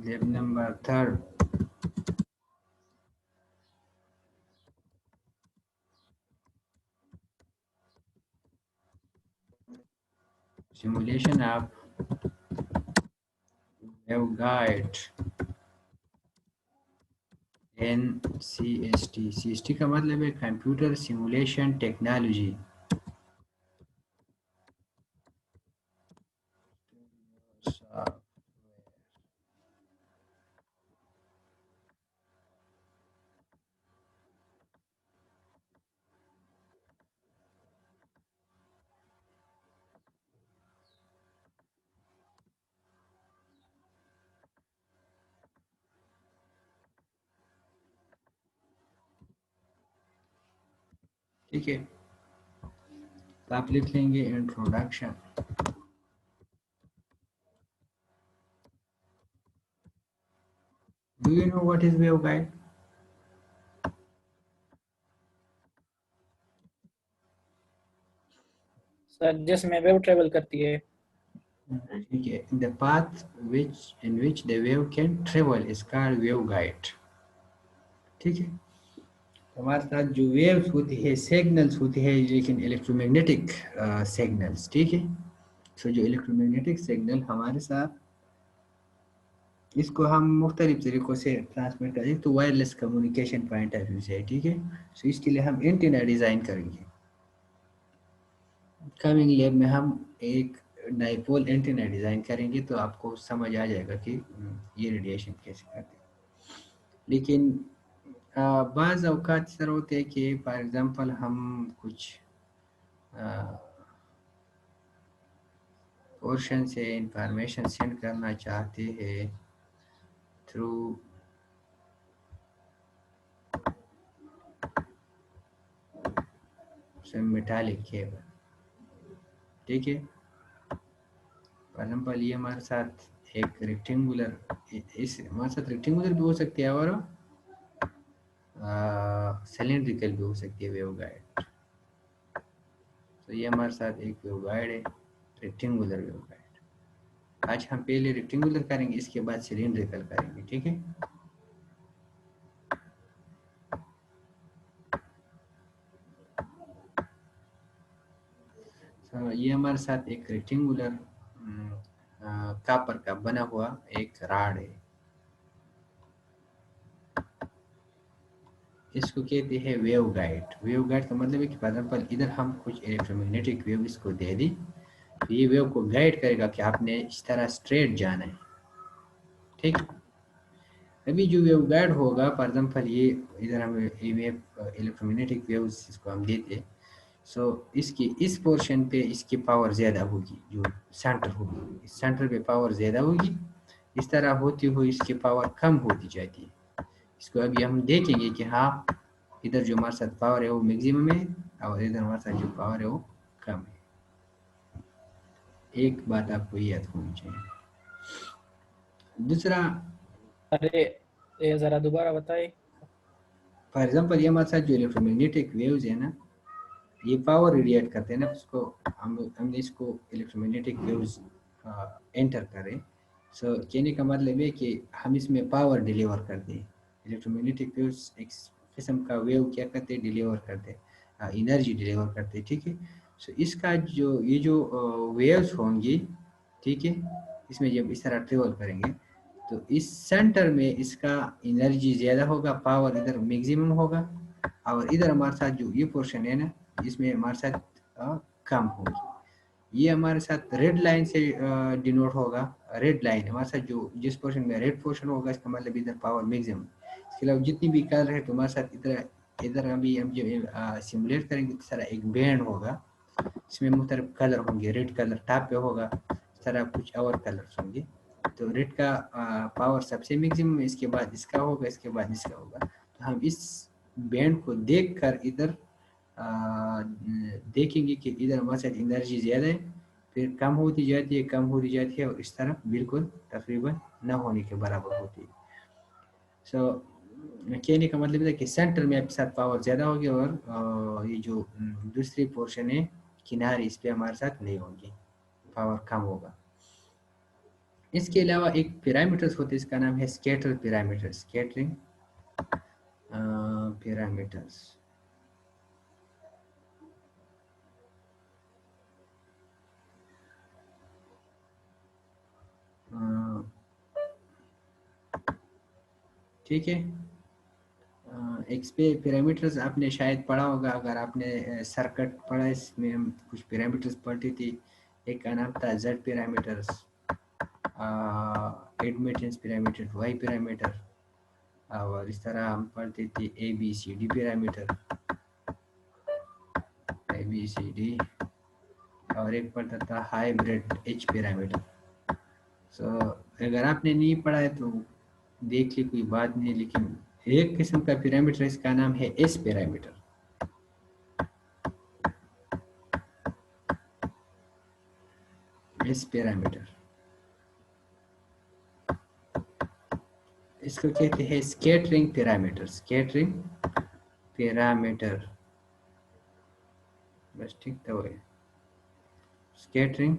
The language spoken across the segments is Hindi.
Lab number 3rd. Simulation of waveguide NCST. CST का मतलब है कंप्यूटर सिमुलेशन टेक्नोलॉजी। ठीक है, तो आप लिख लेंगे introduction. Do you know what is waveguide? Sir जिसमें वेव ट्रेवल करती है। ठीक है, the path in which the wave can travel is called waveguide. ठीक है, हमारे साथ जो वेव्स होती है, सिग्नल्स होती है, लेकिन इलेक्ट्रोमैग्नेटिक सिग्नल्स। ठीक है, तो जो इलेक्ट्रोमैग्नेटिक सिग्नल हमारे साथ, इसको हम मुख्तलिफ तरीक़ों से ट्रांसमिट करेंगे, तो wireless communication point of view से। ठीक है, तो इसके लिए हम एंटीना डिज़ाइन करेंगे। कमिंग लैब में हम एक डाइपोल एंटीना डिज़ाइन करेंगे, तो आपको समझ आ जाएगा कि ये रेडिएशन कैसे करते हैं। लेकिन बाज़ अवकात सर होते हैं कि फॉर एग्ज़ाम्पल हम कुछ पोर्शन से इंफॉर्मेशन सेंड करना चाहते हैं थ्रू मेटालिक केबल। ठीक है, फॉर एग्जाम्पल ये हमारे साथ एक रेक्टेंगुलर, इस हमारे साथ रेक्टेंगुलर भी हो सकती है और सिलेंड्रिकल भी हो सकती है वेवगाइड। तो ये हमारे साथ एक वेवगाइड है, रेक्टेंगुलर वेवगाइड। आज हम पहले रेक्टेंगुलर करेंगे, इसके बाद सिलेंड्रिकल करेंगे। ठीक है, तो ये हमारे साथ एक रेक्टेंगुलर कापर का बना हुआ एक राड है। इसको कहते हैं वेव गाइड। वेव गाइड का मतलब है कि फॉर एग्जाम्पल इधर हम कुछ इलेक्ट्रोमैग्नेटिक वेव इसको दे दी, तो ये वेव को गाइड करेगा कि आपने इस तरह स्ट्रेट जाना है। ठीक, अभी जो वेव गाइड होगा, फॉर एग्जाम्पल ये इधर हम इलेक्ट्रोमैग्नेटिक वेव्स इसको हम देते, सो इसकी इस पोर्शन पे इसकी पावर ज़्यादा होगी, जो सेंटर होगी, इस सेंटर पे पावर ज़्यादा होगी। इस तरह होती हुई इसकी पावर कम होती जाती है। इसको अभी हम देखेंगे कि हाँ, इधर जो हमारे साथ पावर है वो मैक्सिमम है और इधर हमारे साथ जो पावर है वो कम है। एक बात आपको याद होनी चाहिए। दूसरा, अरे ये जरा दोबारा बताइए। फॉर एग्जांपल ये हमारे साथ जो इलेक्ट्रोमैग्नेटिक वेव्स है ना, ये पावर रेडिएट करते हैं ना, उसको हमने इसको इलेक्ट्रोमैग्नेटिक वेव्स एंटर करें। सो कहने का मतलब है कि हम इसमें पावर डिलीवर करते हैं। इलेक्ट्रोमैग्नेटिक वेव्स एक किस्म का वेव क्या करते हैं, डिलीवर करते हैं, एनर्जी डिलीवर करते हैं। ठीक है, सो इसका जो ये जो वेव्स होंगी, ठीक है, इसमें जब इस तरह ट्रेवल करेंगे, तो इस सेंटर में इसका एनर्जी ज़्यादा होगा, पावर इधर मैक्सिमम होगा, और इधर हमारे साथ जो ये पोर्शन है ना, इसमें हमारे साथ कम होगी। ये हमारे साथ रेड लाइन से डिनोट होगा। रेड लाइन हमारे साथ जो जिस पोर्शन में रेड पोर्शन होगा, इसका मतलब इधर पावर मैक्सिमम। इसके अलावा जितनी भी कलर है, तो हमारे साथ इधर इधर अभी हम जब सिमुलेट करेंगे, इस तरह एक बैंड होगा, इसमें मुख्तलिफ कलर होंगे। रेड कलर टॉप पे होगा, इस तरह कुछ और कलर्स होंगे। तो रेड का पावर सबसे मैक्सिमम है, इसके बाद इसका होगा, इसके बाद इसका होगा। तो हम इस बैंड को देख कर इधर देखेंगे कि इधर हमारे साथ एनर्जी ज़्यादा है, फिर कम होती जाती है, कम होती जाती है, और इस तरफ बिल्कुल तकरीबन न होने के बराबर होती है। सो कहने का मतलब है कि सेंटर में आपके साथ पावर ज़्यादा होगी, और ये जो दूसरी पोर्शन है किनारे, इस पर हमारे साथ नहीं होगी, पावर कम होगा। इसके अलावा एक पैरामीटर्स होते हैं, इसका नाम है स्कैटर पैरामीटर, स्कैटरिंग पैरामीटर्स। ठीक है, एक पे पैरामीटर्स आपने शायद पढ़ा होगा, अगर आपने सर्किट पढ़ा इसमें हम कुछ पैरामीटर्स पढ़ती थी। एक का नाम था Z parameters, admittance parameter, Y parameter, और इस तरह हम पढ़ते थे A B C D parameter, A B C D, और एक पढ़ता था हाइब्रिड एच पैरामीटर। सो अगर आपने नहीं पढ़ा है तो देख ली, कोई बात नहीं, लेकिन एक किस्म का पैरामीटर इसका नाम है एस पैरामीटर। एस पैरामीटर इसको कहते हैं स्कैटरिंग पैरामीटर, स्कैटरिंग पैरामीटर, बस ठीक तो है, स्कैटरिंग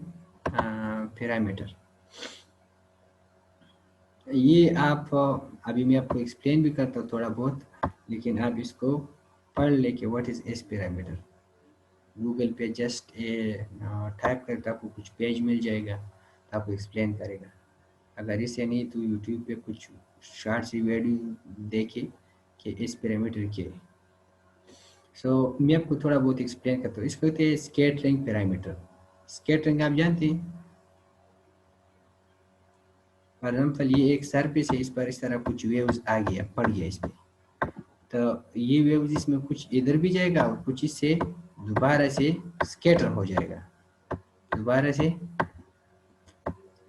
पैरामीटर। ये आप अभी मैं आपको एक्सप्लेन भी करता हूँ थोड़ा बहुत, लेकिन आप इसको पढ़ ले कि what is S parameter. Google पे जस्ट टाइप करके आपको कुछ पेज मिल जाएगा, तो आपको एक्सप्लेन करेगा। अगर इसे नहीं तो यूट्यूब पे कुछ शॉर्ट सी वीडियो देखे कि इस पैरामीटर के। सो मैं आपको थोड़ा बहुत एक्सप्लेन करता हूँ। इसको कहते हैं स्कैटरिंग पैरामीटर। स्कैटरिंग आप जानते हैं, फॉर एग्जाम्पल ये एक सरफेस है, इस पर इस तरह कुछ वेव्स आ गया, पड़ गया इस पे, तो ये वेव्स इसमें कुछ इधर भी जाएगा और कुछ इससे दोबारा से स्कैटर हो जाएगा, दोबारा से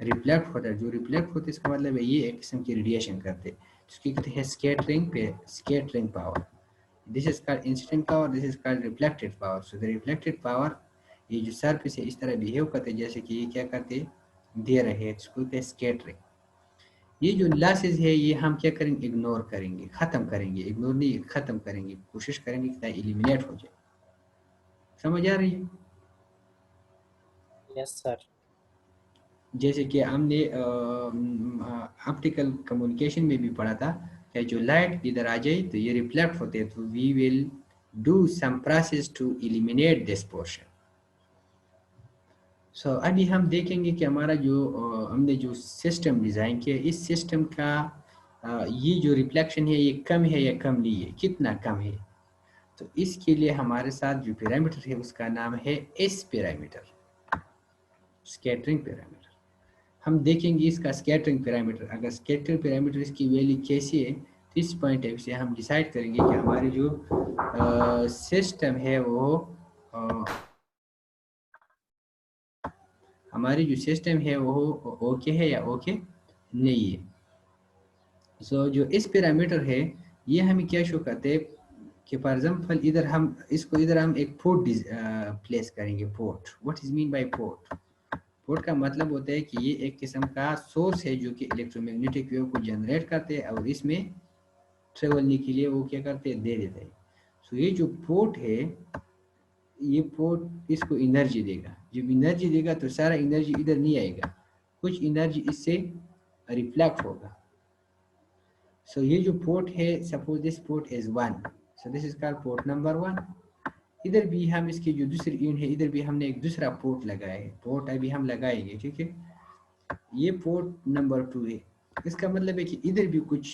रिफ्लेक्ट होता है। जो रिफ्लेक्ट होता है इसका मतलब है ये एक किस्म की रेडिएशन करते हैं, जिसकी कहते हैं स्कैटरिंग पे, scattering power. This is called incident power, this is called reflected power. So the reflected power, ये जो सरफेस है इस तरह बिहेव करते हैं जैसे कि ये क्या करते दे रहे हैं, इसको कहते हैं स्कैटरिंग। ये जो लॉसेस है ये हम क्या करेंगे, इग्नोर करेंगे, खत्म करेंगे, इग्नोर नहीं खत्म करेंगे, कोशिश करेंगे कि एलिमिनेट हो जाए। समझ आ रही है? Yes sir. जैसे कि हमने ऑप्टिकल कम्युनिकेशन में भी पढ़ा था कि जो लाइट इधर आ जाए तो ये रिफ्लेक्ट होते हैं, तो we will do some process to eliminate this portion. So अभी हम देखेंगे कि हमारा जो हमने जो सिस्टम डिज़ाइन किया, इस सिस्टम का ये जो रिफ्लेक्शन है ये कम है या कम नहीं है, कितना कम है। तो इसके लिए हमारे साथ जो पैरामीटर है उसका नाम है एस पैरामीटर, स्कैटरिंग पैरामीटर। हम देखेंगे इसका स्कैटरिंग पैरामीटर, अगर स्कैटरिंग पैरामीटर इसकी वैल्यू कैसी है, तो इस पॉइंट ऑफ से हम डिसाइड करेंगे कि हमारी जो सिस्टम है वो हमारी जो सिस्टम है वो ओके है या ओके नहीं है। सो जो इस पैरामीटर है ये हमें क्या शो करते हैं कि फॉर एग्जाम्पल इधर हम इसको, इधर हम एक पोर्ट प्लेस करेंगे। Port, what is mean by port? Port का मतलब होता है कि ये एक किस्म का सोर्स है जो कि इलेक्ट्रोमैग्नेटिक वेव को जनरेट करते हैं और इसमें ट्रेवलने के लिए वो क्या करते हैं, दे देते हैं। सो ये जो पोर्ट है, ये पोर्ट इसको एनर्जी देगा। जब एनर्जी देगा तो सारा एनर्जी इधर नहीं आएगा, कुछ एनर्जी इससे रिफ्लेक्ट होगा। सो ये जो पोर्ट है, suppose this port is 1, so this is called port number 1। इधर भी हम इसकी जो दूसरी यूनिट है, इधर भी हमने एक दूसरा पोर्ट लगाया है, पोर्ट अभी हम लगाएंगे, ठीक है। ये पोर्ट नंबर 2 है, इसका मतलब है कि इधर भी कुछ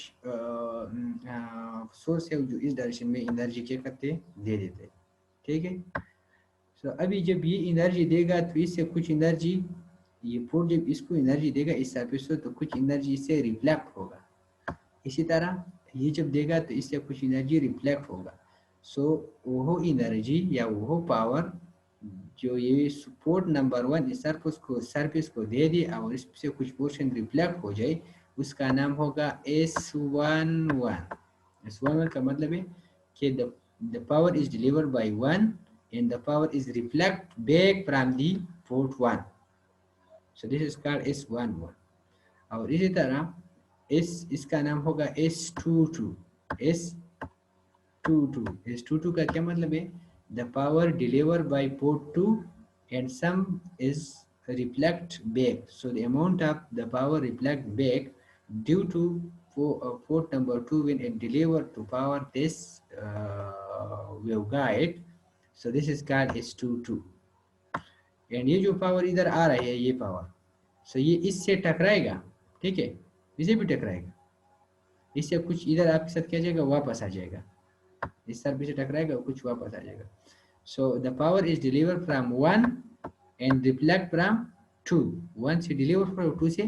सोर्स है जो इस डायरेक्शन में एनर्जी क्या करते हैं, दे देते हैं, ठीक है। सो अभी जब ये एनर्जी देगा तो इससे कुछ एनर्जी, ये पोर्ट जब इसको एनर्जी देगा इस सरफेस से, तो कुछ एनर्जी इससे रिफ्लेक्ट होगा। इसी तरह ये जब देगा तो इससे कुछ एनर्जी रिफ्लेक्ट होगा। सो वो एनर्जी या वो पावर जो ये पोर्ट नंबर 1 इस सरफेस को दे दे और इससे कुछ पोर्शन रिफ्लेक्ट हो जाए, उसका नाम होगा S11। S11 का मतलब है कि the power is delivered by 1 and the power is reflect back from the port 1, so this is called S11। और इसी तरह इसका नाम होगा S22। S22 का क्या मतलब है, the power deliver by port 2 and some is reflect back. So the amount of the power reflect back due to port number 2 when it delivered to power this waveguide. So this is called S22 and ये जो पावर इधर आ रहा है ये पावर सो ये इससे टकराएगा, ठीक है, इसे भी टकराएगा, इससे कुछ इधर आपके साथ क्या जाएगा वापस आ जाएगा, इस तरफ से टकराएगा कुछ वापस आ जाएगा. So the power is deliver from 1 and reflect from 2. 1 से डिलीवर फ्रॉम 2 से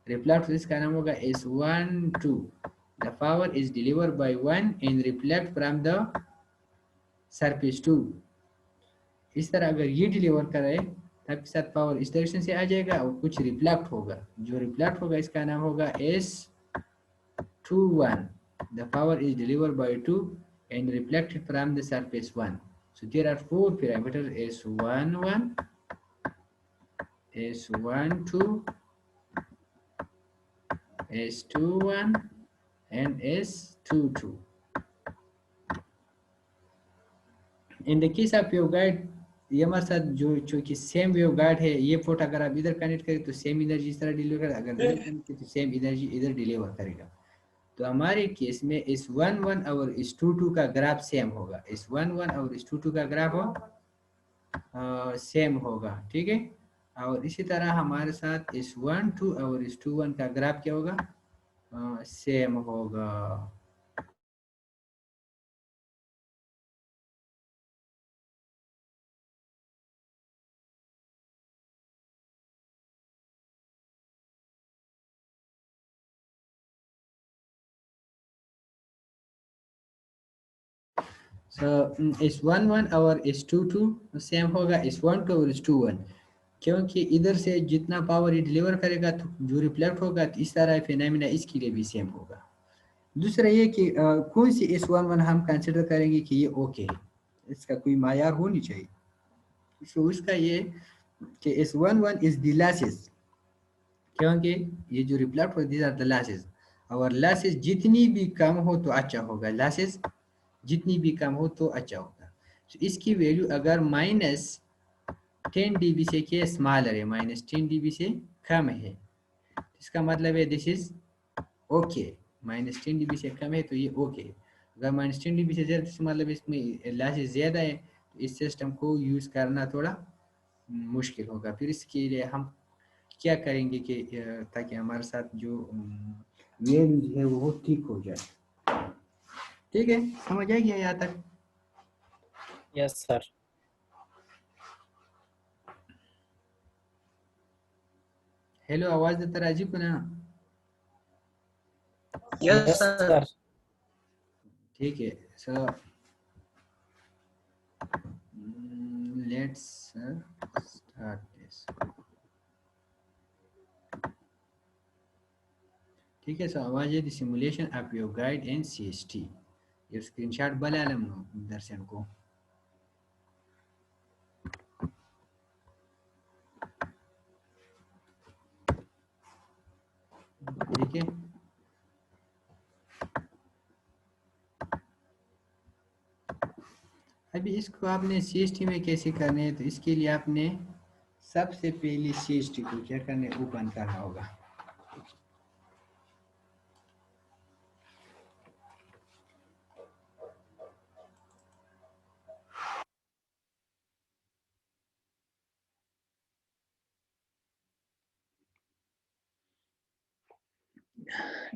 रिफ्लेक्ट, इसका नाम होगा S12. The power is deliver by 1 and reflect from the surface 2. इस तरह अगर ये डिलीवर करे तब के साथ पावर इस डायरेक्शन से आ जाएगा और कुछ रिफ्लेक्ट होगा, जो रिफ्लेक्ट होगा इसका नाम होगा S21. The power is deliver by 2 and reflected from the surface 1. So there are 4 parameters S11, S12, S21 and S22. In the case of waveguide, ये हमारे साथ जो कि सेम वेवगाइड है, ये पोर्ट अगर आप इधर कनेक्ट करें तो सेम एनर्जी इस तरह डिलीवर करेगा, अगर इधर कनेक्ट करें तो सेम एनर्जी इधर डिलीवर करेगा. तो हमारे केस में S11 और S22 का ग्राफ सेम होगा, S11 और S22 का ग्राफ सेम होगा, ठीक है. और इसी तरह हमारे साथ S12 और S21 का ग्राफ क्या होगा, सेम होगा. So S11 और S22 सेम होगा, S12 और S21, क्योंकि इधर से जितना पावर ये डिलीवर करेगा तो जो रिफ्लेक्ट होगा तो इस तरह फिनोमेना इसके लिए भी सेम होगा. दूसरा ये कि कौन सी S11 हम कंसिडर करेंगे कि ये ओके है, इसका कोई मायार होनी चाहिए. तो उसका ये कि S11 इज द लॉसेस, क्योंकि ये जो रिफ्लेक्ट होती है द लॉसेस, और लॉसेस जितनी भी कम हो तो अच्छा होगा, लॉसेस जितनी भी कम हो तो अच्छा होगा. तो इसकी वैल्यू अगर -10 dB से क्या स्मॉलर है, -10 dB से कम है, इसका मतलब है दिस इज ओके. -10 dB से कम है तो ये ओके. अगर -10 dB से ज़्यादा तो मतलब इसमें लॉसेस ज़्यादा है, तो इस सिस्टम को यूज़ करना थोड़ा मुश्किल होगा. फिर इसके लिए हम क्या करेंगे कि ताकि हमारे साथ जो वेव्स है वो ठीक हो जाए. ठीक है, समझ आ गया यहाँ तक? Yes sir. हेलो, आवाज देता राजीव को ना? Yes sir. ठीक है. So let's start this. ठीक है. सो आवाज है the simulation of your guide and CST. ये स्क्रीनशॉट बना लेना दर्शन को. ठीक है. अभी इसको आपने CST में कैसे करने है, तो इसके लिए आपने सबसे पहले CST को क्या करना है, ओपन करना होगा.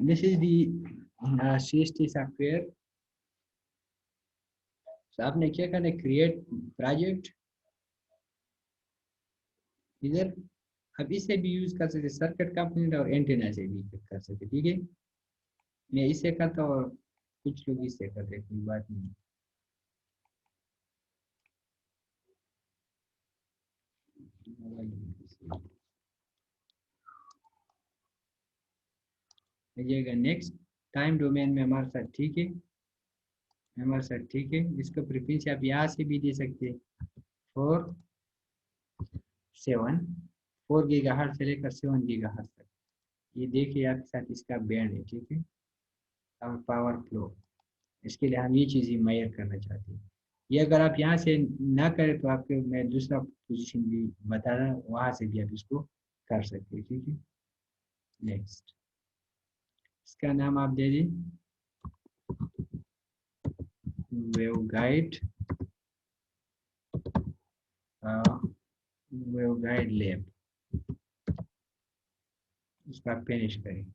This is the CST software. तो आपने क्या करना है, क्रिएट प्रोजेक्ट इधर. अब इसे भी यूज कर सकते, सर्किट कंपोनेंट और एंटीना से भी कर सकते. ठीक है, मैं इससे करता हूँ और कुछ लोग इससे करते हैं, कोई बात नहीं. जाइएगा नेक्स्ट. टाइम डोमेन में हमारे साथ ठीक है, हमारे साथ ठीक है. इसको फ्रीक्वेंसी आप यहाँ से भी दे सकते हैं, 4 गीगाहर्ट्ज से लेकर 7 गीगाहर्ट्ज तक. ये देखिए आपके साथ इसका बैंड है. ठीक है, और पावर फ्लो, इसके लिए हम ये चीज़ें मेजर करना चाहते हैं. ये अगर आप यहाँ से ना करें तो आपके मैं दूसरा पोजीशन भी बता रहा हूँ, वहाँ से भी आप इसको कर सकते हैं। ठीक है, नेक्स्ट इसका नाम आप दे दी वेवगाइड, वेवगाइड लैब, इसको आप फिनिश करें।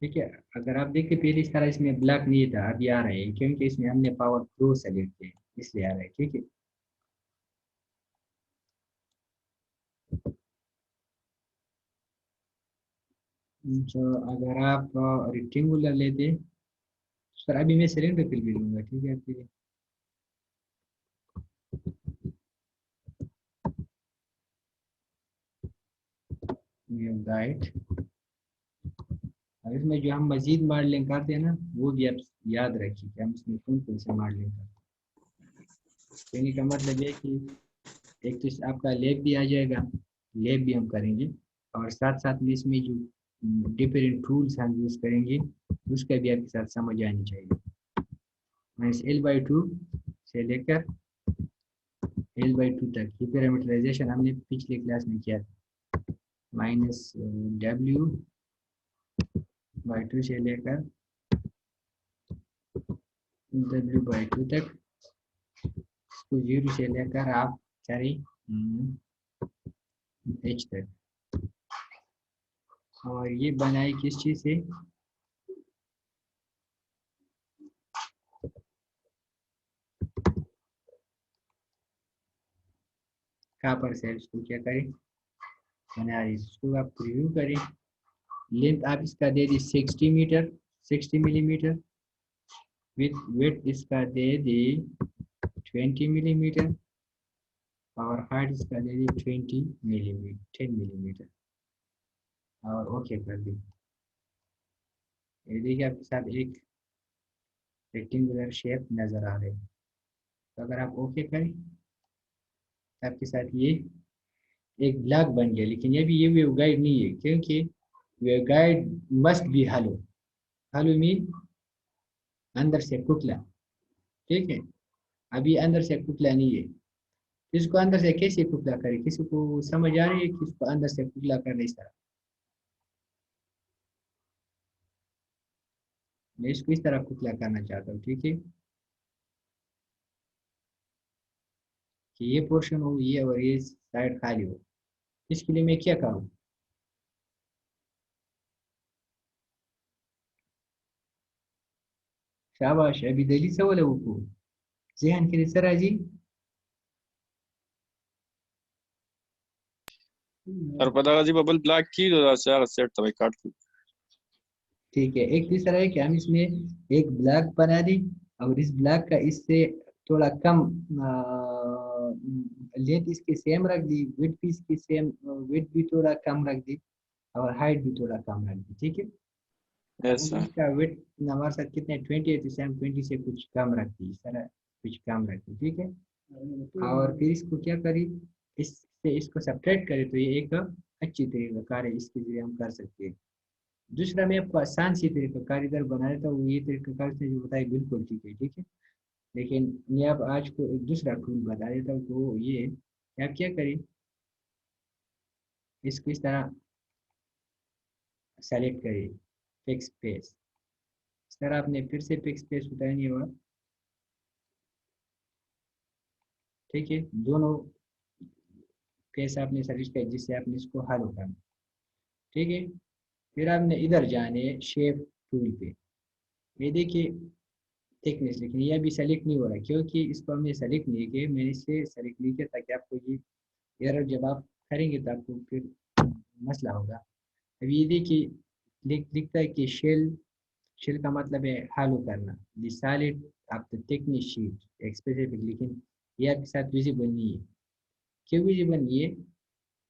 ठीक है, अगर आप देखिए पहले इस तरह इसमें ब्लैक नहीं था, अभी आ रहा है क्योंकि इसमें हमने पावर फ्लो सेलेक्ट किया इसलिए आ रहा है। ठीक है, तो अगर आप रेक्टेंगुलर लेते सर, अभी मैं सिलेंडर फिल भी लूंगा। ठीक है, फिर गाइड, और इसमें जो हम मजीद मॉडलिंग करते हैं ना, वो भी आप याद रखिए कि हम इसमें कौन कौन से मॉडलिंग करते हैं। कहने का मतलब ये कि एक तो आपका लैब भी आ जाएगा, लैब भी हम करेंगे, और साथ साथ में इसमें जो डिफरेंट टूल्स हम यूज़ करेंगे उसका भी आपके साथ समझ आनी चाहिए। -L/2 से लेकर L/2 तक ये पैरामीटराइजेशन हमने पिछले क्लास में किया था। -W/2 से लेकर W/2 तक, इसको 0 से लेकर आप करें H तक, और ये बनाई किस चीज़ से, कहाँ पर से इसको क्या करें बना रही, इसको आप रिव्यू करें। लेंथ आप इसका दे दी 60 मीटर, 60 मिलीमीटर, विथ वेट इसका दे दी 20 मिलीमीटर, और हाइट इसका दे दी 20 मिलीमीटर, 10 मिलीमीटर, और ओके कर दी। ये देखिए आपके साथ एक रेक्टेंगुलर शेप नज़र आ रही है। तो अगर आप ओके करें तो आपके साथ ये एक ब्लॉक बन गया, लेकिन ये भी ये वेव गाइड नहीं है, क्योंकि wave guide must be hello. Hello mean अंदर से कुटला। ठीक है, अभी अंदर से कुटला नहीं है, इसको अंदर से कैसे कुटला करे, किसी को समझ आ रही है कि इसको अंदर से कुटला करने इस तरह, मैं इसको इस तरह कुटला करना चाहता हूँ। ठीक है, कि ये पोर्शन हो ये और ये साइड खाली हो, इसके लिए मैं क्या करूँ। शाबाश, अभी दिल्ली से बोले वो जहन के सर जी। पता जी बबल ब्लैक की जो से सेट तब काट दी। ठीक है, एक तीसरा है कि हम इसमें एक ब्लॉक बना दी, और इस ब्लॉक का इससे थोड़ा कम लेंथ इसकी सेम रख दी, विड्थ भी इसकी सेम, विड्थ भी थोड़ा कम रख दी, और हाइट भी थोड़ा कम रख दी। ठीक है, यस सर। इसका विड्थ हमारे साथ कितने 20 है, तो सेम 20 से कुछ कम रख दी, इस तरह कुछ कम रख दी। ठीक है, और फिर इसको क्या करी, इससे इसको सेपरेट करें तो ये एक अच्छी तरीका कार्य इसके लिए हम कर सकते हैं। दूसरा मैं आपको आसान सी तरीका कारीगर बना देता हूँ, ये तरीका कार से जो बताया बिल्कुल ठीक है। ठीक है, लेकिन मैं अब आज को एक दूसरा टूल बता देता हूँ, तो ये कि आप क्या करें, इसको इस तरह सेलेक्ट करिए, फिक्स स्पेस, इस तरह आपने फिर से फिक्स स्पेस उठानी होगा। ठीक है, दोनों केस आपने सर्विस किया जिससे आपने इसको हल उठाना। ठीक है, फिर आपने इधर जाने शेप टूल पे, ये देखिए थिकनेस, लेकिन ये अभी सेलेक्ट नहीं हो रहा क्योंकि इसको हमने सेलेक्ट नहीं किया, मैंने इसे सेलेक्ट नहीं किया ताकि आपको ये एरर जब आप करेंगे तो आपको फिर मसला होगा। अब ये देखिए लिखता है कि शेल, शेल का मतलब है हालो करना, दी solid of the thickness sheet एक स्पेसिफिक, लेकिन ये आपके साथ विजिबल नहीं है। क्यों विजिबल नहीं है,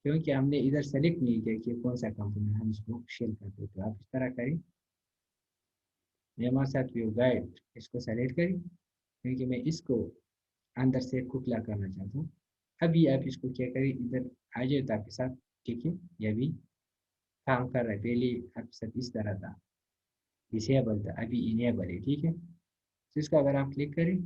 क्योंकि हमने इधर सेलेक्ट नहीं किया कि कौन सा कंपोनेंट हम इसको शेल करते हैं। तो आप इस तरह करें, ये हमारे साथ व्यू गाइड, इसको सेलेक्ट करी क्योंकि मैं इसको अंदर से खुखला करना चाहता हूँ। अभी आप इसको क्या करें, इधर आ जाए तो आपके साथ, ठीक है, ये भी काम कर रहा है। पहले आपके साथ इस तरह था, डिसेबल था, अभी इनेबल है, ठीक है। तो इसको अगर आप क्लिक करें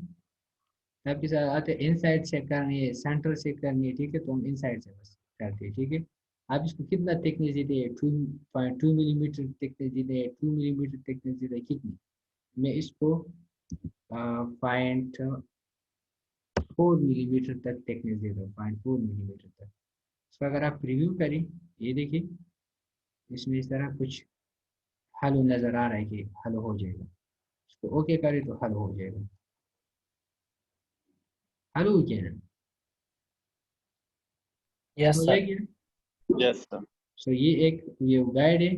तो आपके साथ आते इनसाइड से करनी है, सेंटर से करनी है, ठीक है, तो हम इनसाइड से बस करते हैं, ठीक है। आप इसको कितना थिकनेस देते हैं, 2.2 मिलीमीटर थिकनेस देते हैं, 2 मिलीमीटर थिकनेस देते हैं, कितनी, मैं इसको 0.4 मिलीमीटर तक थिकनेस देता हूँ, 0.4 मिलीमीटर तक। इसको अगर आप रिव्यू करें, ये देखिए इसमें इस तरह कुछ हल नज़र आ रहा है कि हल हो जाएगा। इसको ओके करें तो हल हो जाएगा। हल हो गया ना, Yes, हो sir. जाएगी। Yes, sir. सो ये एक वेव गाइड है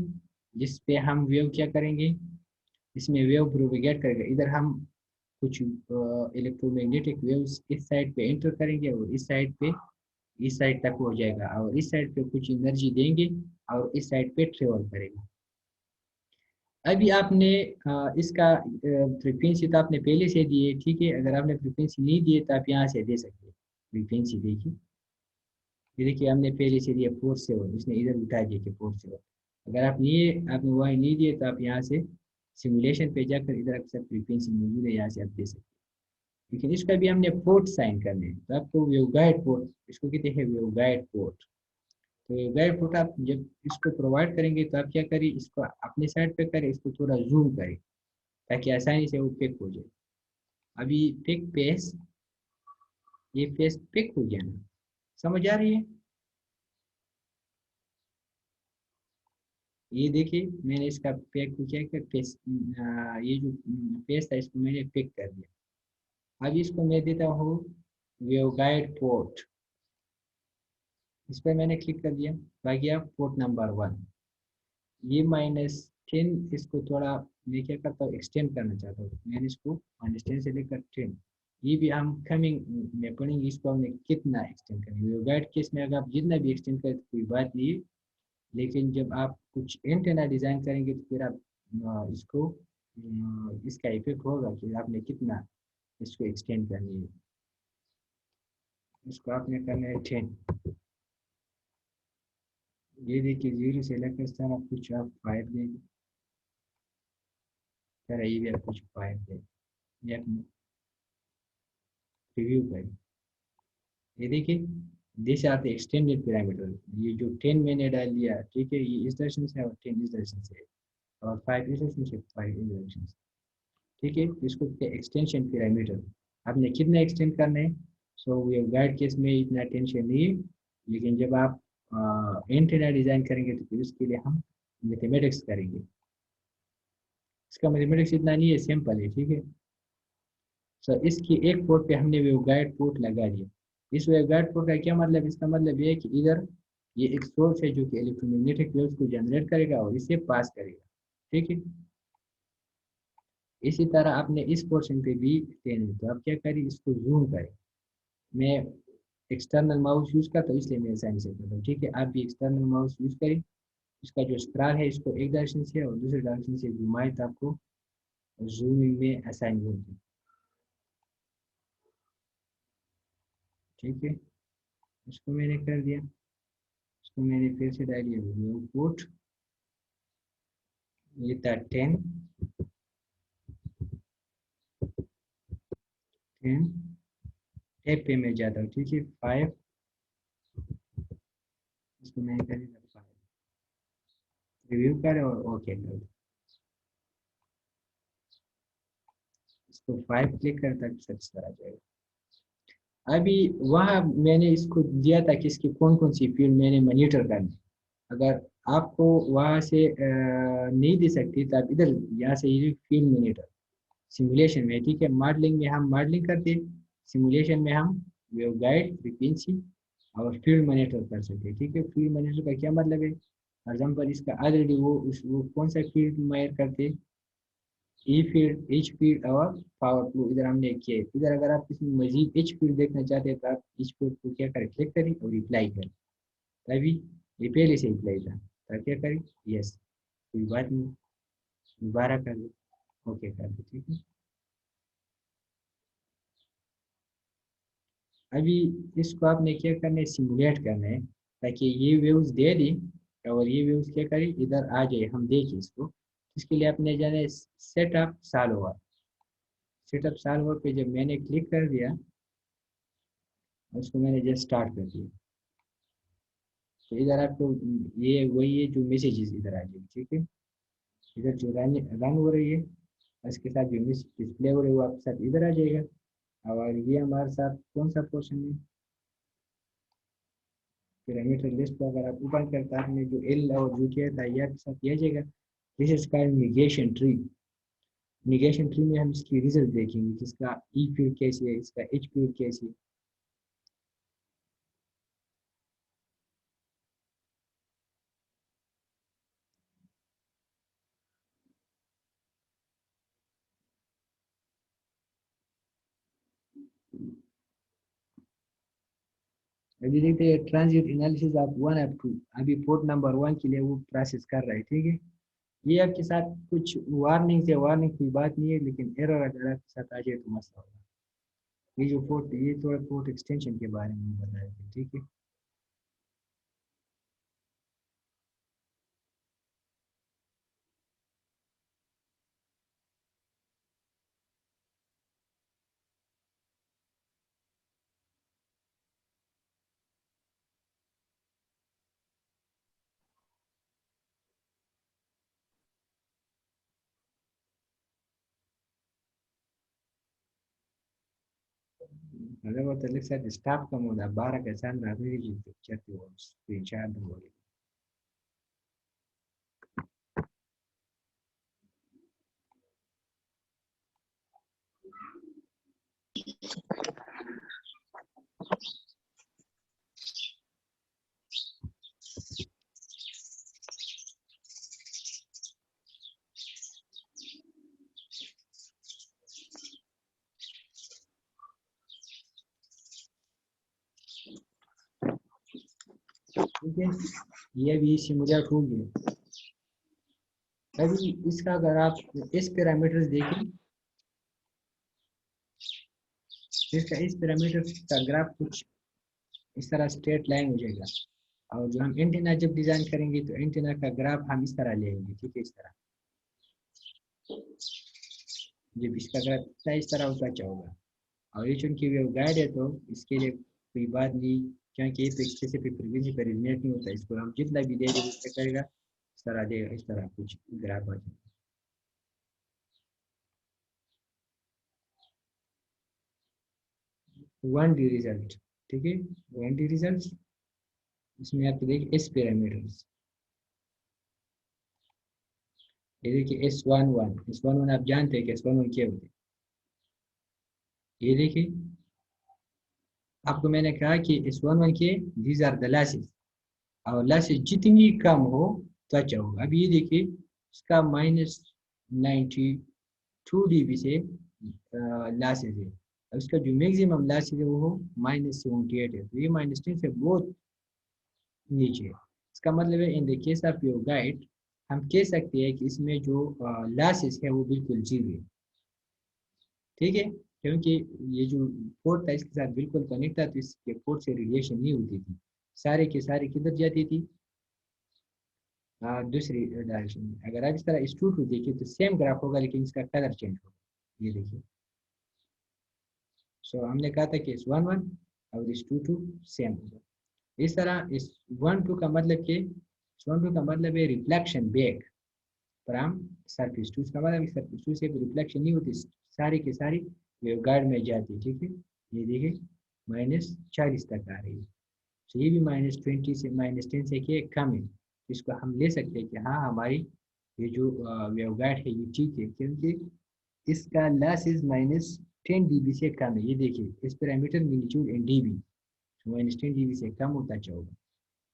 जिस पे हम वेव क्या करेंगे, इसमें वेव प्रोपेगेट करेगा। इधर हम कुछ इलेक्ट्रोमैग्नेटिक वेव्स इस साइड पे एंटर करेंगे और इस साइड तक हो जाएगा, और इस साइड पे कुछ एनर्जी देंगे और इस साइड पे ट्रेवल करेगा। अभी आपने इसका फ्रीक्वेंसी तो आपने पहले से दी है, ठीक है। अगर आपने फ्रीक्वेंसी नहीं दी है तो आप यहाँ से दे सकते हैं फ्रीक्वेंसी। देखिए ये देखिए हमने पहले से दिया 4 7, इसने इधर उठा दिया कि 4 7। अगर आप आपने वही नहीं दिए तो आप यहाँ से सिमुलेशन पे जाकर इधर आपके साथ फ्रीक्वेंसी मौजूद है, यहाँ से आप दे सकते हैं। लेकिन इसका भी हमने पोर्ट साइन करने हैं, तो आपको वेवगाइड पोर्ट, इसको कहते हैं वेवगाइड पोर्ट। तो वेवगाइड पोर्ट आप जब इसको प्रोवाइड करेंगे तो आप क्या करें, इसको अपने साइड पे करें, इसको थोड़ा जूम करें ताकि आसानी से वो पिक हो जाए। अभी पिक पेस, ये पेस पिक हो गया ना, समझ आ रही है। ये देखिए मैंने इसका पैक को क्या किया, पेस ये जो पेस था इसको मैंने पिक कर दिया। अब इसको मैं देता हूँ वेवगाइड पोर्ट, इस पर मैंने क्लिक कर दिया। बाकी आप पोर्ट नंबर 1, ये -10, इसको थोड़ा मैं क्या करता हूँ एक्सटेंड करना चाहता हूँ, मैंने इसको -10 से लेकर 10। ये भी हम कमिंग में पढ़ेंगे, इसको हमने कितना एक्सटेंड करेंगे। वेवगाइड केस में अगर आप जितना भी एक्सटेंड करें तो कोई बात नहीं है, लेकिन जब आप कुछ एंटेना डिज़ाइन करेंगे तो फिर आप इसको इसका इफेक्ट होगा कि आपने कितना इसको एक्सटेंड करनी है। इसको आपने करना है 10। ये देखिए 0 से लेकर सारा कुछ आप 5 देंगे, सर ये भी आप कुछ 5 देंगे, ये आप रिव्यू करें। ये देखिए this are the extended parameter, ये जो 10 मैंने डाल दिया, ठीक है, ये इस डायरेक्शन से और 10 इस डायरेक्शन से और 5 इस डायरेक्शन से, 5 इस डायरेक्शन से, ठीक है। तो इसको एक्सटेंशन पैरामीटर आपने कितना एक्सटेंड करना है। सो वेवगाइड केस में इतना टेंशन नहीं है, लेकिन जब आप एंटेना डिज़ाइन करेंगे तो फिर उसके लिए हम मैथमेटिक्स करेंगे। इसका मैथमेटिक्स इतना नहीं है, सिंपल है, ठीक है। सो इसकी एक पोर्ट पे हमने वेवगाइड पोर्ट लगा दिया। इस वेवगाइड पोर्ट का क्या मतलब, इसका मतलब ये है कि इधर ये एक सोर्स है जो कि इलेक्ट्रोमैग्नेटिक वेव्स को जनरेट करेगा और इसे पास करेगा, ठीक है। इसी तरह आपने इस पोर्शन पे भी देना है, तो आप क्या करें, इसको जूम करें। मैं एक्सटर्नल माउस यूज़ करता हूँ इसलिए मैं आसानी से करता हूँ, ठीक है। आप भी एक्सटर्नल माउस यूज़ करें। इसका जो स्क्राल है इसको एक डायरेक्शन से और दूसरे डायरेक्शन से घुमाए तो आपको जूमिंग में आसानी होगी, ठीक है। इसको मैंने कर दिया, इसको मैंने फिर से डाल दिया व्यू पोर्ट, ये था 10 10 टैप पे मैं जाता हूँ, ठीक है, 5, इसको मैंने कर दिया 5, रिव्यू कर और ओके कर, इसको 5 क्लिक करता है सर्च करा जाएगा। अभी वहाँ मैंने इसको दिया था कि इसकी कौन कौन सी फील्ड मैंने मॉनिटर करनी। अगर आपको वहाँ से नहीं दे सकती तो आप इधर यहाँ से ये फील्ड मॉनिटर सिमुलेशन में, ठीक है, मॉडलिंग में हम मॉडलिंग करते हैं, सिमुलेशन में हम वेवगाइड फ्रीक्वेंसी और फील्ड मॉनिटर कर सकते हैं, ठीक है। फील्ड मॉनिटर का क्या मतलब है, फॉर एग्जाम्पल इसका ऑलरेडी वो कौन सा फील्ड मेजर करते हैं, ई फील्ड, एच फील्ड और पावर फ्लो इधर हमने किया है। इधर अगर आप इसमें मजीद एच फील्ड देखना चाहते हैं तो आप एच फील्ड को क्या करें, क्लिक करें और रिप्लाई करें। तभी ये पहले से रिप्लाई था, तो क्या करें, यस, कोई बात नहीं, दोबारा कर दो, ओके कर दो, ठीक है। अभी इसको आपने क्या करना है, सिमुलेट करना है, ताकि ये वेव्स दे दी और ये वेव्स क्या करें, इधर आ जाए, हम देखें इसको। इसके लिए आपने जाना है सेटअप सॉल्वर। सेटअप सॉल्वर पे जब मैंने क्लिक कर दिया, उसको मैंने जस्ट स्टार्ट कर दिया, तो इधर आपको ये वही है जो मैसेजेस इधर आ जाएगी, ठीक है। इधर जो रन रन हो रही है, इसके साथ जो डिस्प्ले हो रही है वो आपके साथ इधर आ जाएगा। और ये हमारे साथ कौन सा पोर्शन है, पैरामीटर लिस्ट को अगर आप ओपन करते हैं, आपने जो एल और जो किया था ये आपके साथ किया जाएगा। This is called negation tree. Negation tree में हम इसकी रिजल्ट देखेंगे कि इसका ई फील्ड कैसी है, इसका एच फील्ड कैसी है। अभी देखते हैं transit analysis of 1 up to, अभी पोर्ट नंबर 1 के लिए वो प्रोसेस कर रहा है, ठीक है। ये आपके साथ कुछ वार्निंग से, वार्निंग की बात नहीं है, लेकिन एरर अगर आपके साथ आ जाए तो मसला होगा। ये जो पोर्ट, ये थोड़ा पोर्ट एक्सटेंशन के बारे में बता रहे थे, ठीक है। अगर वो तलक साथ स्टाफ कम होता 12 का साल रात में चलते हो स्क्रीन शॉट दूंगा। ठीक है, ये भी सिमुलेट हो गया। अभी इसका अगर आप इस पैरामीटर्स देखें, इसका इस पैरामीटर का ग्राफ कुछ इस तरह स्ट्रेट लाइन हो जाएगा। और जो हम एंटीना जब डिजाइन करेंगे तो एंटीना का ग्राफ हम इस तरह लेंगे, ठीक है, इस तरह। जब इसका ग्राफ इस तरह होता अच्छा होगा। और ये चूंकि वेव गाइड है तो इसके लिए कोई बात नहीं, क्योंकि ये तो स्पेसिफिक फ्रीक्वेंसी पर रिजनेट नहीं होता। इसको हम जितना भी दे देंगे क्या करेगा, इस तरह देगा, इस तरह कुछ ग्राफ आ जाएगा। 1D रिजल्ट, ठीक है। 1D रिजल्ट, इसमें आपको देखिए एस पैरामीटर्स, ये देखिए S11 आप जानते हैं कि S11 क्या होते हैं। ये देखिए, आपको मैंने कहा कि S11 के दीज आर द लॉसेस, और लॉसेस जितनी कम हो तो अच्छा होगा। अब ये देखिए, इसका -92 dB से लॉसेस है, और इसका जो मैक्सिमम लॉसेस है वो -78 है, तो ये -10 से बहुत नीचे है। इसका मतलब है in the case of your guide हम कह सकते हैं कि इसमें जो लॉसेस है वो बिल्कुल जीरो है, ठीक है। क्योंकि ये जो पोर्ट था इसके साथ बिल्कुल कनेक्ट था, तो इसके पोर्ट से रेडिएशन नहीं होती थी, सारे के सारे किधर जाती थी, दूसरी डायरेक्शन में। अगर आप इस तरह इस टू देखिए तो सेम ग्राफ होगा, लेकिन इसका कलर चेंज होगा, ये देखिए। सो हमने कहा था कि इस 11 और इस 22 सेम होगा। इस तरह इस 12 का मतलब कि इस 12 का मतलब है reflection back from surface two. इसका मतलब सरफेस टू से रिफ्लेक्शन नहीं होती, सारी की सारी वेवगाइड में जाती है, ठीक है। ये देखिए -40 तक आ रही है, तो ये भी -20 से -10 से के कम है। इसको हम ले सकते हैं कि हाँ हमारी ये जो वेवगाइड है ये ठीक है, क्योंकि इसका लॉस इज -10 dB से कम है। ये देखिए इस पैरामीटर मैग्नीट्यूड इन dB -10 dB से कम होता होगा,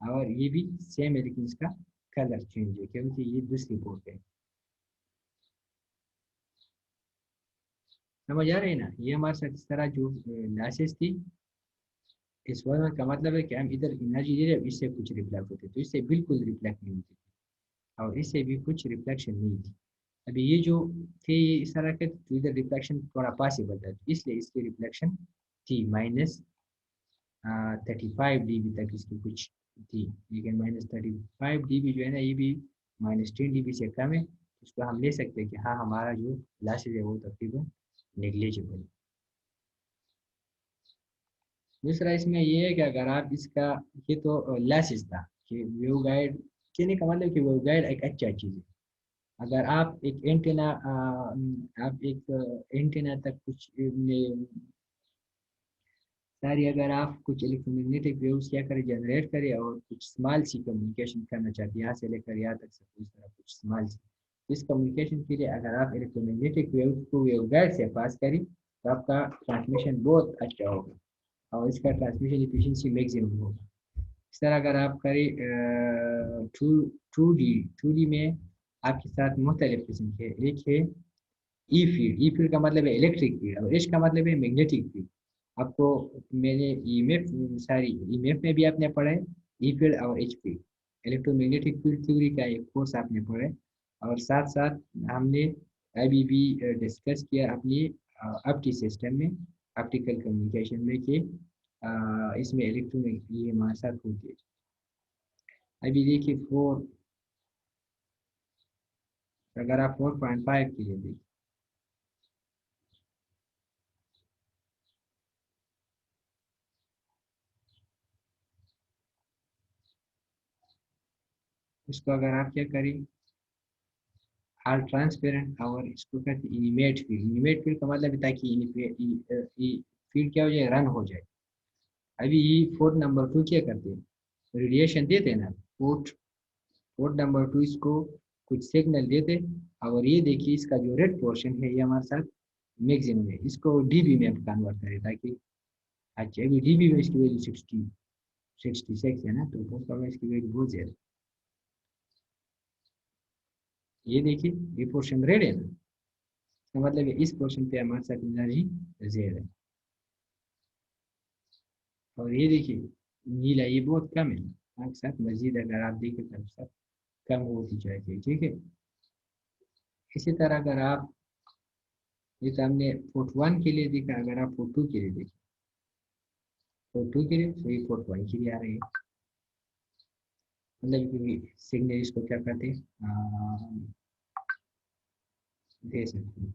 और ये भी सेम है, लेकिन इसका कलर चेंज है क्योंकि ये दूसरी पोर्ट है। समझ आ रहे हैं ना, ये हमारे साथ इस तरह जो लॉसेस थी, इस वर्णन का मतलब है कि हम इधर एनर्जी दे रहे हैं, इससे कुछ रिफ्लेक्ट होते, तो इससे बिल्कुल रिफ्लेक्ट नहीं होती, और इससे भी कुछ रिफ्लेक्शन नहीं थी। अभी ये जो थे ये इस तरह के, तो इधर रिफ्लेक्शन थोड़ा पॉसिबल था, इसलिए इसकी रिफ्लेक्शन थी -35 dB तक इसकी कुछ थी, लेकिन -35 dB जो है ना, ये भी -10 dB से कम है। इसको हम ले सकते हैं कि हाँ हमारा जो लॉसेज है वो तकरीबन नेग्लिजिबल है। दूसरा इसमें ये है कि अगर आप इसका, ये तो लॉसेज था कि वेव गाइड, कहने का मतलब कि वेव गाइड एक अच्छा चीज़ है। अगर आप एक एंटेना, आप एक एंटेना तक कुछ सारी, अगर आप कुछ इलेक्ट्रोमैग्नेटिक वेव्स क्या करें, जनरेट करें और कुछ स्मॉल सी कम्युनिकेशन करना चाहते हैं, यहाँ से लेकर यहाँ तक सब इस तरह कुछ स्मॉल सी, इस कम्युनिकेशन के लिए अगर आप इलेक्ट्रोमैग्नेटिक वेव्स को वेवगाइड से पास करें तो आपका ट्रांसमिशन बहुत अच्छा होगा और इसका ट्रांसमिशन इफिशिएंसी मैक्सिमम होगा। इस तरह अगर आप करें टू डी में आपके साथ मुख्तलिफ किस्म के, एक है ई फील्ड का मतलब है इलेक्ट्रिक फील्ड, और एच का मतलब है मैग्नेटिक फील्ड। आपको मैंने ईएमएफ, सारी ईएमएफ में भी आपने पढ़ा है ई फील्ड और H field, electromagnetic field theory का एक कोर्स आपने पढ़ा है। और साथ साथ हमने अभी भी डिस्कस किया अपनी ऑप्टी सिस्टम में, ऑप्टिकल कम्युनिकेशन में कि इसमें इलेक्ट्रोमैग्नेटिक ये हमारे साथ होती है। अभी देखिए अगर आप 4.5 के लिए देखिए, उसको अगर आप क्या करें, आर ट्रांसपेरेंट, और इसको कहते हैं इनिमेट फील्ड। इनिमेट फील्ड का मतलब है ताकि फील्ड क्या हो जाए, रन हो जाए। अभी पोर्ट नंबर 2 क्या करते हैं, रेडिएशन देते हैं ना, पोर्ट पोर्ट नंबर 2 इसको कुछ सिग्नल देते, और ये देखिए इसका जो रेड पोर्शन है ये हमारे साथ मैक्सिमम है, इसको डीबी में कन्वर्ट करें ताकि, अच्छा अभी डीबी में इसकी वैल्यू 66 है ना, तो उसका में इसकी वैल्यू बहुत ज़्यादा। ये देखिए ये पोर्शन रेड है ना, इसका मतलब है इस पोर्शन पे हमारे साथ एनर्जी जेड है। और ये देखिए नीला ये बहुत कम है, आपके साथ मजीद अगर आप देखें तो सब कम होती जाएगी, ठीक है। इसी तरह अगर आप, ये तो हमने पोर्ट 1 के लिए देखा, अगर आप पोर्ट 2 के लिए देखें, पोर्ट 2 के लिए तो ये पोर्ट 1 के लिए आ रही है, मतलब कि सिग्नल इसको क्या कहते हैं, दे सकते हैं।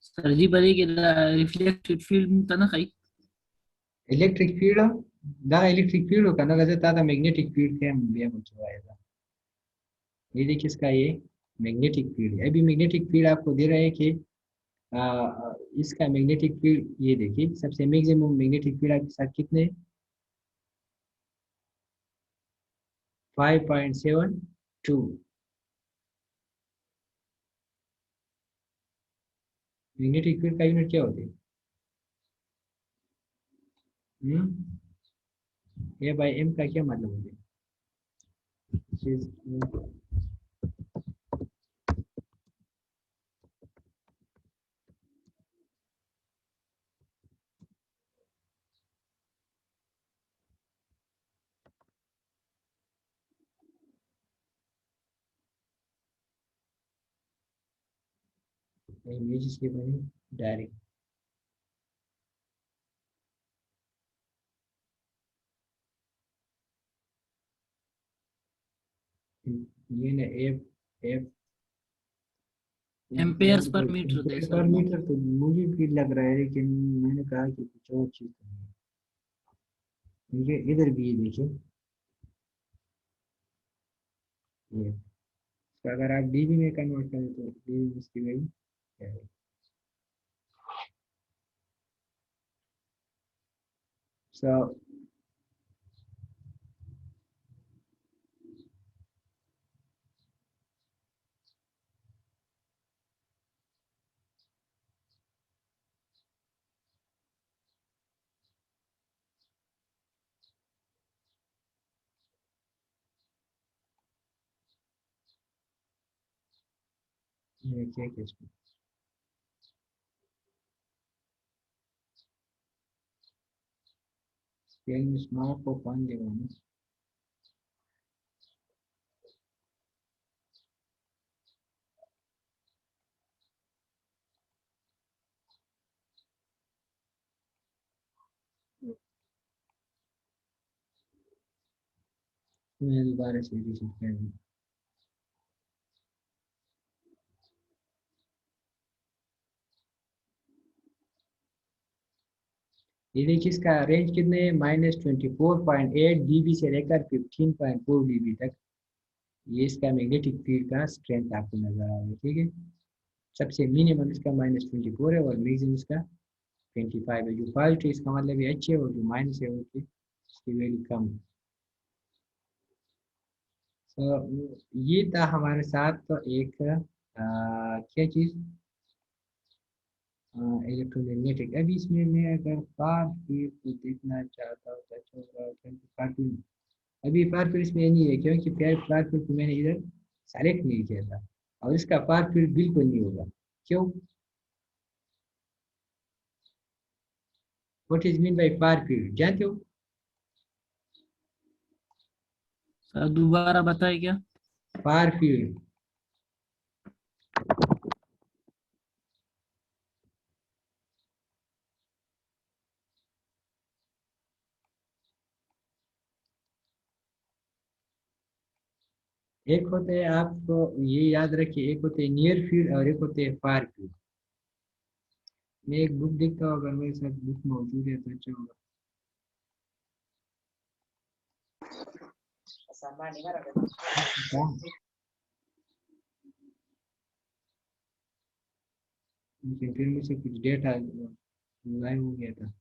सर जी बड़ी के रिफ्लेक्टेड फील्ड तनखई इलेक्ट्रिक फील्ड दा इलेक्ट्रिक फील्ड का ना ज़्यादा मैग्नेटिक फील्ड के हम भी कुछ आएगा। ये देखिए इसका ये मैग्नेटिक फील्ड है, अभी मैग्नेटिक फील्ड आपको दे रहा है कि इसका मैग्नेटिक फील्ड, ये देखिए सबसे मैक्सिमम मैग्नेटिक फील्ड आपके साथ कितने, 5.72। मैग्नेटिक फील्ड का यूनिट क्या होती है, ए बाई एम का क्या मतलब होता है, इमेजेस के बने डायरेक्ट, ये ना एफ एफ एम्पेयर्स पर मीटर दे पर सर। मीटर, तो मुझे भी लग रहा है, लेकिन मैंने कहा कि कुछ और चीज़ है। ये इधर भी ये देखिए, ये तो अगर आप डीबी में कन्वर्ट करें तो डीबी इसकी वैल्यू क्या है। सो ये क्या क्या इसमें स्केल में स्मॉल को कौन देगा ना? मैं दोबारा से रिसेट कर दूँ। ये देखिए इसका रेंज कितने है, -24.8 dB से लेकर 15.4 dB तक। ये इसका मैग्नेटिक फील्ड का स्ट्रेंथ आपको नजर आ रहा है, ठीक है। सबसे मिनिमम इसका -24 है और मैक्सिमम इसका 25 है। जो पॉजिटिव इसका मतलब ये अच्छे है और जो माइनस है वो इसकी वैल्यू कम है। तो ये था हमारे साथ तो एक क्या चीज़, इलेक्ट्रोमैग्नेटिक। अभी इसमें मैं अगर फार फील्ड को देखना चाहता हूँ तो अच्छा होगा, क्योंकि फार फील्ड अभी फार फील्ड इसमें नहीं है, क्योंकि फार फील्ड को मैंने इधर सेलेक्ट नहीं किया था और इसका फार फील्ड बिल्कुल नहीं होगा। क्यों? What is mean by far field, जानते हो? सर दोबारा बताए क्या? फार फील्ड एक होते हैं, आपको ये याद रखिए, एक होते हैं नियर फील्ड और एक होते हैं फार फील्ड। मैं एक बुक देखता हूँ, अगर मेरे साथ बुक मौजूद है तो अच्छा होगा। हाँ, कंप्यूटर में से कुछ डेटा गायब हो गया था।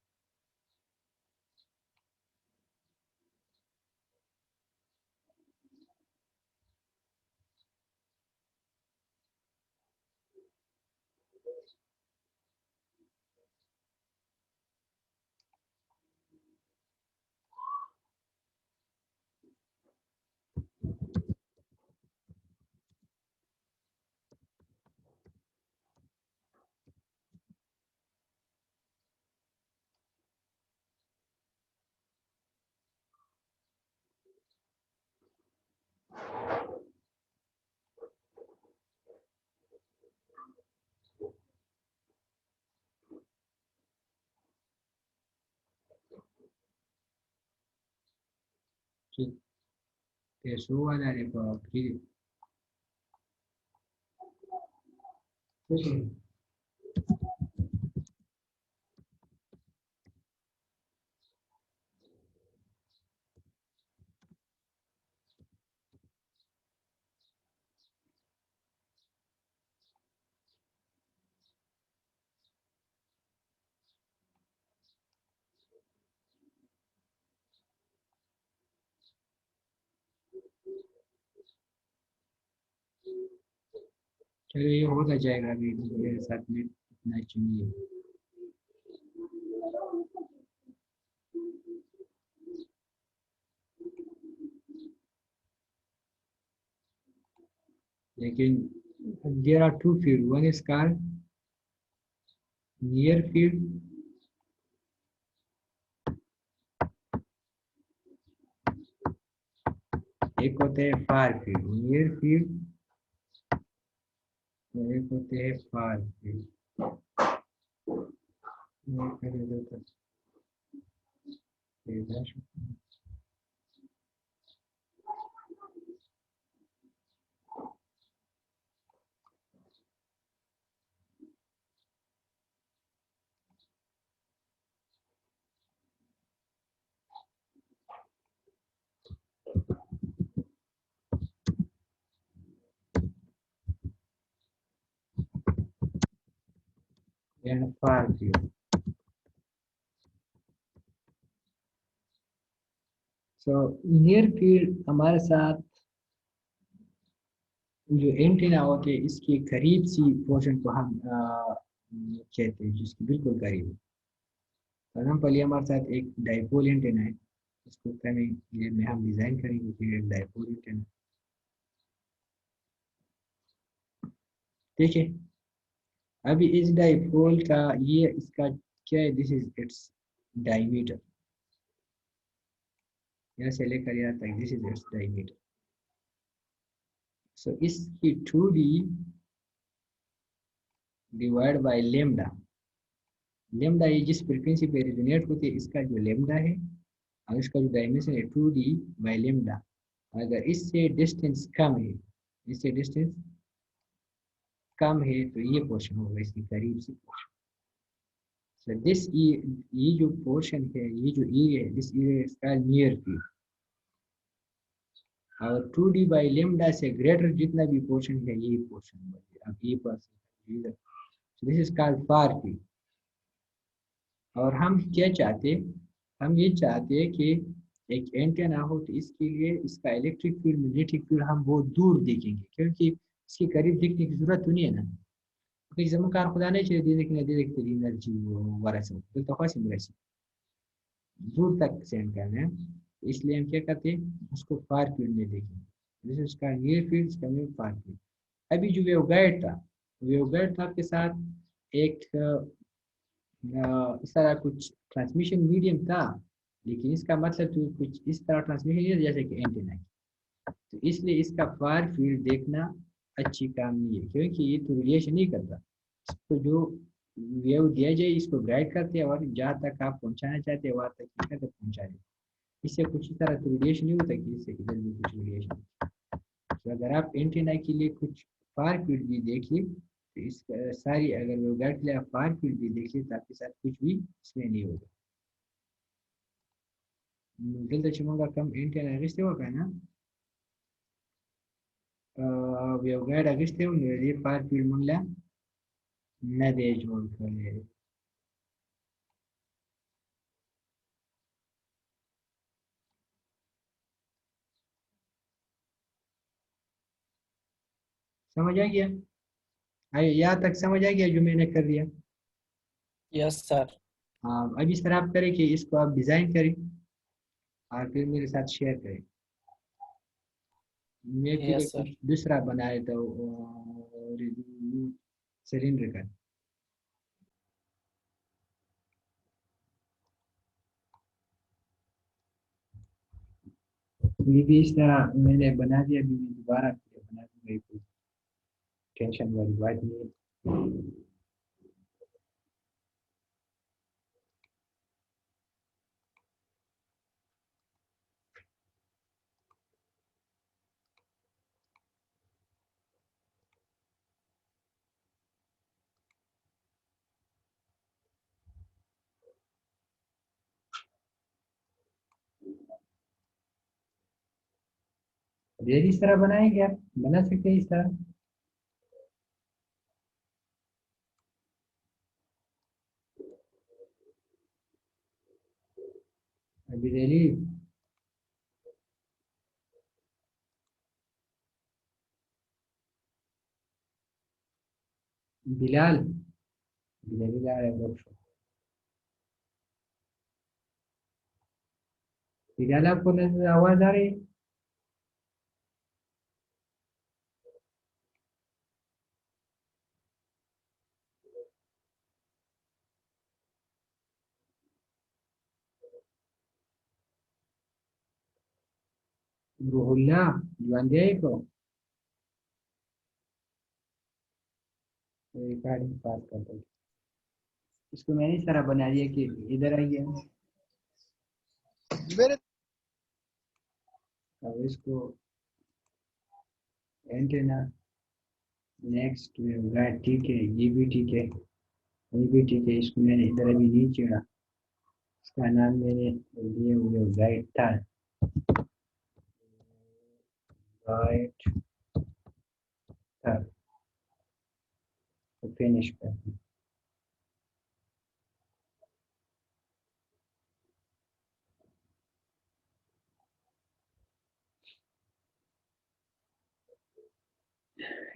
ठीक है, सो वाला देखो ठीक है। चलो ये होता जाएगा, अभी मेरे साथ में इतना चाहिए। लेकिन there are two field, one is called near field एक होते हैं फार फील्ड। नियर फील्ड और एक होते हैं far field. and far field। So near field हमारे साथ जो एंटीना होते हैं इसकी करीब सी पोर्शन को हम कहते हैं, जिसकी बिल्कुल करीब। फॉर एग्जाम्पल ये हमारे साथ एक डाइपोल एंटीना है, इसको करें ये में हम डिजाइन करेंगे फिर एक डाइपोल एंटीना, ठीक है। अभी इस डाइपोल का ये इसका क्या है, दिस इज इट्स डायमीटर। यहाँ से लेकर यहाँ तक दिस इज इट्स डायमीटर। सो इसकी 2d divide by lambda, lambda ये जिस फ्रीक्वेंसी पे रेजोनेट होती है इसका जो लेमडा है और इसका जो डायमेंशन है 2d बाय लेमडा, अगर इससे डिस्टेंस कम है, इससे डिस्टेंस कम है तो ये पोर्शन होगा इसके करीब से पोर्शन। सो दिस ये जो पोर्शन है, ये जो ए है, this is called near field. और 2d बाई लेमडा से ग्रेटर जितना भी पोर्शन है ये पोर्शन होगा। अब ये person this is called far field. और हम क्या चाहते, हम ये चाहते हैं कि एक एंटेना हो तो इसके लिए इसका इलेक्ट्रिक फील्ड मैग्नेटिक फील्ड हम बहुत दूर देखेंगे, क्योंकि इसके करीब देखने की जरूरत तो नहीं है ना, क्योंकि जमकार खुदा नहीं चाहिए देखने दे देखते एनर्जी वो वरस तो खासी मरसी दूर तक सेंड करना है, इसलिए हम क्या करते हैं उसको फार फील्ड में देखेंगे। This is called near field, इसका मीन फार फील्ड। अभी जो वेवगाइड था, वेवगाइड था आपके साथ एक इस तरह कुछ ट्रांसमिशन मीडियम था, लेकिन इसका मतलब तो कुछ इस तरह ट्रांसमिशन नहीं है जैसे कि एंटीना है, तो इसलिए इसका फार फील्ड देखना अच्छी काम नहीं है, क्योंकि ये तो रेडिएशन नहीं करता। इसको जो वेव दिया जाए इसको गाइड करते हैं और जहाँ तक आप पहुँचाना चाहते हैं वहाँ तक पहुँचा दें। इससे कुछ इस तरह तो रेडिएशन नहीं होता कि इससे इधर भी कुछ रेडिएशन। तो अगर आप एंटीना के लिए कुछ फार फील्ड भी देखिए तो इस सारी अगर वो गाइड के लिए आप फार फील्ड भी देखिए तो आपके साथ कुछ भी इसमें नहीं होगा। दिल चुमंगा कम एंटीना अगिस्ते होगा ना वेवगाइड अगिस्ते होंगे फार फील्ड मंगला न दे जोड़ कर समझ आ गया? यहाँ तक समझ आ गया जो मैंने कर दिया? Yes sir. हाँ, अब इस तरह आप करें कि इसको आप डिज़ाइन करें और फिर मेरे साथ शेयर करें। मैं फिर यस सर। कुछ दूसरा बनाया था सिलेंडर का। ये भी इस तरह मैंने बना दिया, अभी मैं दोबारा बना दूंगा, कोई टेंशन वाली बात नहीं है। ये इस तरह बनाएंगे, आप बना सकते हैं इस तरह। अभी रेली बिलाल, बिलाल आ रहा है वर्कशॉप। बिलाल आपको नजर आवाज आ रही है? रूहुल्ला जुआंदिया को रिकॉर्डिंग पास कर दो। इसको मैंने इस तरह बना दिया कि इधर आ गया। अब इसको एंटेना नेक्स्ट वेवगाइड ठीक है, ये भी ठीक है, ये भी ठीक है। इसको मैंने इधर अभी नहीं चढ़ा, इसका नाम मैंने दिया वेवगाइड था, गाइड था। तो फिनिश कर दिया।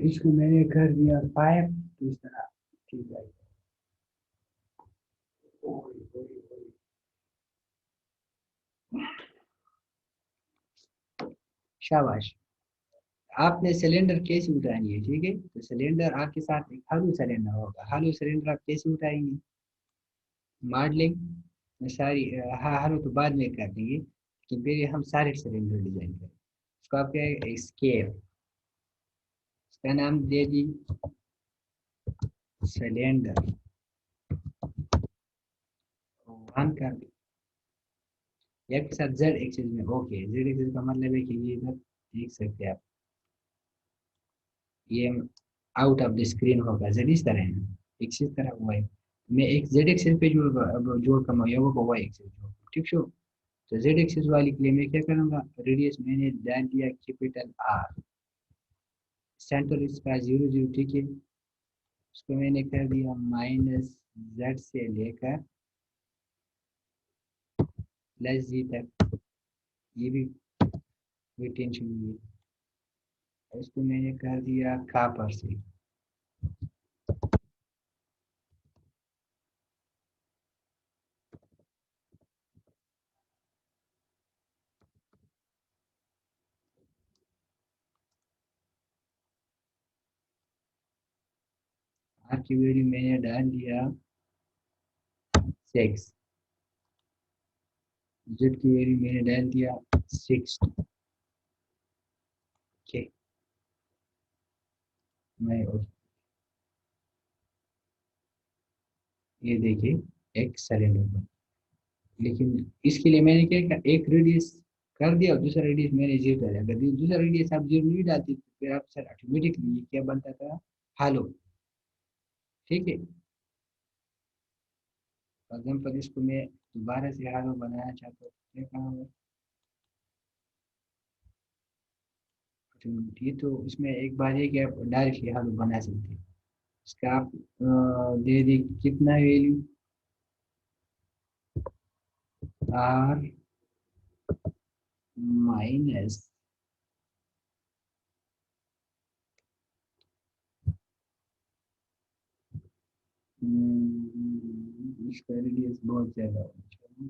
इसको मैंने कर दिया 5, तो इस तरह ठीक है। शाबाश। आपने सिलेंडर कैसे उठानी है, ठीक है? तो सिलेंडर आपके साथ एक हालू सिलेंडर होगा। हालू सिलेंडर आप कैसे उठाएंगे? मॉडलिंग सारी, हाँ हालू तो बाद में कर देंगे। कि फिर हम सारे सिलेंडर डिजाइन करें। इसको आप क्या है, स्केप, इसका नाम दे दी सिलेंडर 1 कर दी, एक के साथ जेड एक्सिस में। ओके, जेड एक्सिस का मतलब है कि ये इधर देख सकते हैं आप, ये आउट ऑफ द स्क्रीन होगा, जेड इस तरह है, एक्सिस तरह हुआ है। मैं एक जेड एक्सिस पे जोड़, अब जोड़ कमा या वो वाई एक्सिस जोड़, ठीक है। तो जेड एक्सिस वाली के लिए मैं क्या करूँगा, रेडियस मैंने डाल दिया कैपिटल आर, सेंटर इसका 0 0, ठीक है। उसको मैंने कर दिया माइनस जेड से लेकर प्लस जी तक, ये भी कोई टेंशन नहीं है। इसको मैंने कर दिया कापर से, आर की वैल्यू मैंने डाल दिया 6, जेड की वैल्यू मैंने डाल दिया 6, ओके। मैं ये देखिए एक सिलेंडर बन, लेकिन इसके लिए मैंने क्या किया, एक रेडियस कर दिया और दूसरा रेडियस मैंने जीरो डाला। अगर दूसरा रेडियस आप जीरो नहीं डालते तो फिर आप सर ऑटोमेटिकली क्या बनता था, हालो, ठीक है। एग्जाम्पल इसको मैं दोबारा से हालो बनाना चाहता हूँ, क्या करूँगा, ये तो इसमें एक बार है कि आप डायरेक्टली हालो बना सकते हैं। इसका आप दे दी कितना वैल्यू, आर माइनस इसका रेडियस बहुत ज़्यादा होना चाहिए,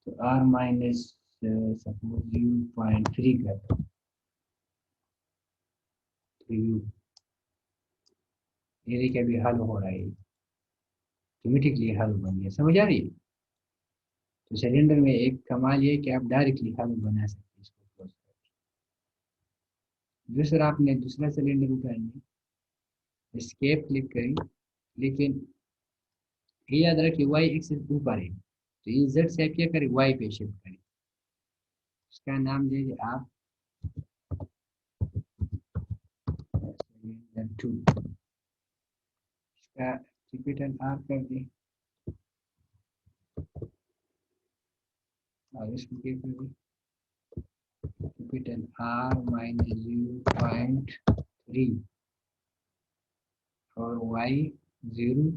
तो आर माइनस सपोज 0.3 कर दो, तो ये देखिए अभी हल हो रहा है, ऑटोमेटिकली हल बन गया, समझ आ रही है। तो सिलेंडर में एक कमाल ये है कि आप डायरेक्टली हल बना सकते हैं इसको close करके। दूसरा, आपने दूसरा सिलेंडर उठाएंगे, एस्केप क्लिक करें, लेकिन ये याद रखिए वाई एक्सिस ऊपर है, तो ये जेड से आप क्या करें, वाई पे शिफ्ट करें। इसका नाम दे दे आप सिलेंडर 2, इसका कैपिटल आर कर दें और इसको क्या कर दें, कैपिटल आर माइनस 0.3 और वाई 0,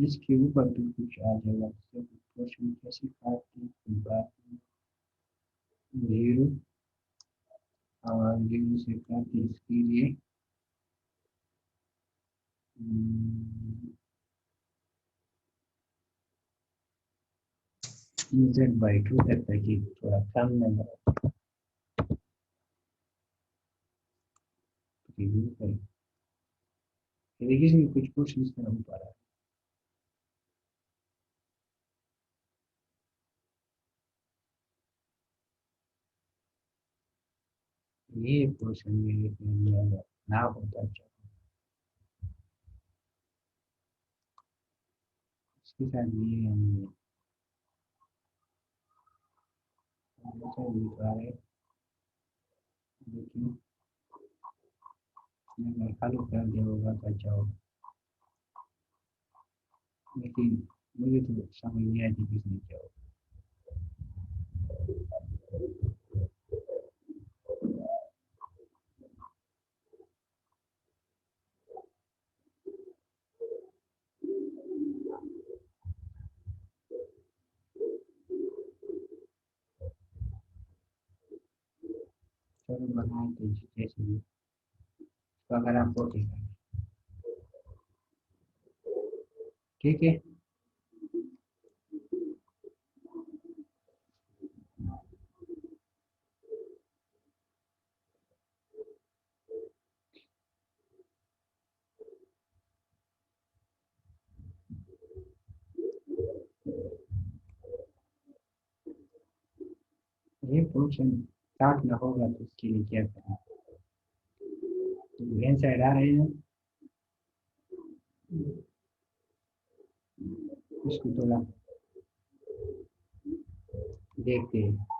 इसके ऊपर भी कुछ आ जाएगा, क्वेश्चन कैसे काटते हैं, 0 और 0 से काटते, इसके लिए Z/2 करता है कि थोड़ा कम नंबर रिव्यू करें। देखिए इसमें कुछ क्वेश्चन इस तरह हो पा रहा है, ये क्वेश्चन में ना होता अच्छा, इसके साथ ये हम दिखा रहे, लेकिन मैं फॉलो कर दिया होगा तो अच्छा होगा, लेकिन मुझे तो समझ नहीं आती किसने क्या होगा। चलो बनाए तो जैसे भी, तो अगर आपको ठीक है। फंक्शन साथ में होगा तो उसके लिए क्या करें? तो हैंड साइड आ रहे हैं, इसको थोड़ा देखते हैं।